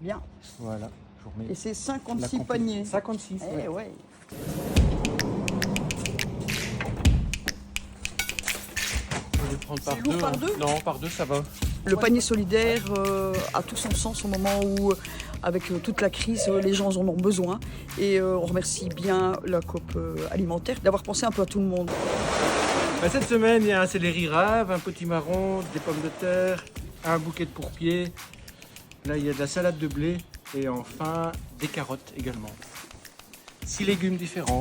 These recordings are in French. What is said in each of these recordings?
Bien. Voilà, je vous remets Et c'est la 56 complète- paniers. 56, Eh ouais. Je vais prendre par C'est lourd deux. par hein. deux Non, par deux, ça va. Le panier solidaire a tout son sens au moment où, avec toute la crise, les gens en ont besoin. Et on remercie bien la COP alimentaire d'avoir pensé un peu à tout le monde. Cette semaine, il y a un céleri rave, un potimarron, des pommes de terre, un bouquet de pourpier. Là, il y a de la salade de blé et enfin des carottes également. 6 légumes différents.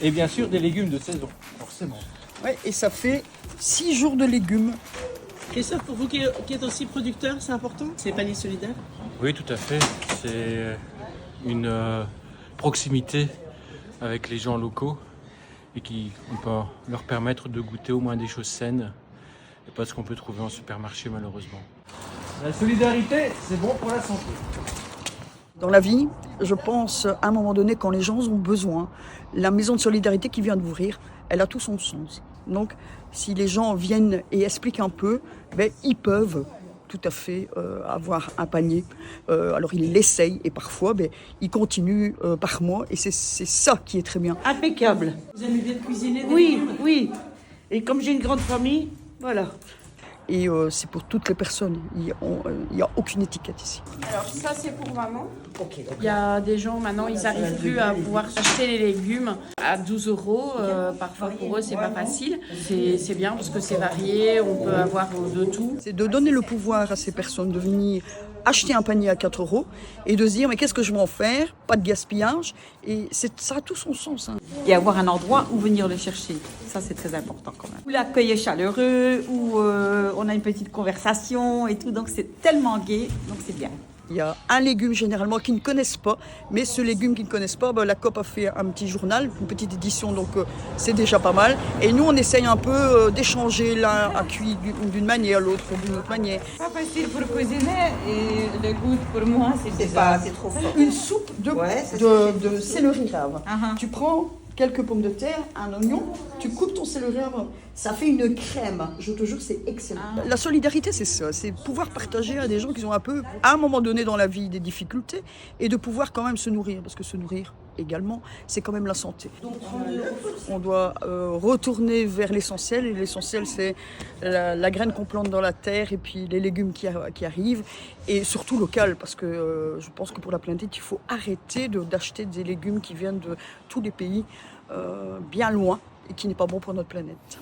Et bien sûr, des légumes de saison, forcément. Ouais, et ça fait 6 jours de légumes. Christophe, pour vous qui êtes aussi producteur, c'est important, ces paniers solidaires? Oui, tout à fait. C'est une proximité avec les gens locaux et on peut leur permettre de goûter au moins des choses saines et pas ce qu'on peut trouver en supermarché malheureusement. La solidarité, c'est bon pour la santé. Dans la vie, je pense à un moment donné, quand les gens ont besoin, la maison de solidarité qui vient d'ouvrir, elle a tout son sens. Donc, si les gens viennent et expliquent un peu, ils peuvent tout à fait avoir un panier. Alors, ils l'essayent et parfois, ils continuent par mois et c'est ça qui est très bien. Impeccable. Vous aimez bien cuisiner des Oui, légumes? oui. Et comme j'ai une grande famille, voilà. Et c'est pour toutes les personnes. Il n'y a aucune étiquette ici. Alors ça c'est pour maman. Ok. Il y a des gens maintenant, ils n'arrivent plus à pouvoir acheter les légumes à 12 euros. Parfois pour eux c'est pas facile. C'est bien parce que c'est varié, on peut avoir de tout. C'est de donner le pouvoir à ces personnes de venir acheter un panier à 4 euros et de se dire mais qu'est-ce que je vais en faire? Pas de gaspillage. Et ça a tout son sens. Hein. Et avoir un endroit où venir le chercher. Ça, c'est très important quand même. Où l'accueil est chaleureux, où on a une petite conversation et tout. Donc, c'est tellement gai. Donc, c'est bien. Il y a un légume généralement qu'ils ne connaissent pas, mais ce légume qu'ils ne connaissent pas, la COP a fait un petit journal, une petite édition, donc c'est déjà pas mal. Et nous, on essaye un peu d'échanger l'un à cuire d'une manière, l'autre d'une autre manière. Pas facile pour cuisiner et le goût pour moi C'est trop fort. Une soupe de céleri rave. Uh-huh. Tu prends quelques pommes de terre, un oignon, tu coupes ton céleri rave. Ça fait une crème. Je te jure, c'est excellent. La solidarité, c'est ça. C'est pouvoir partager à des gens qui ont un peu, à un moment donné dans la vie, des difficultés et de pouvoir quand même se nourrir. Parce que se nourrir également, c'est quand même la santé. On doit retourner vers l'essentiel. Et l'essentiel, c'est la graine qu'on plante dans la terre et puis les légumes qui arrivent. Et surtout local, parce que je pense que pour la planète, il faut arrêter d'acheter des légumes qui viennent de tous les pays bien loin et qui n'est pas bon pour notre planète.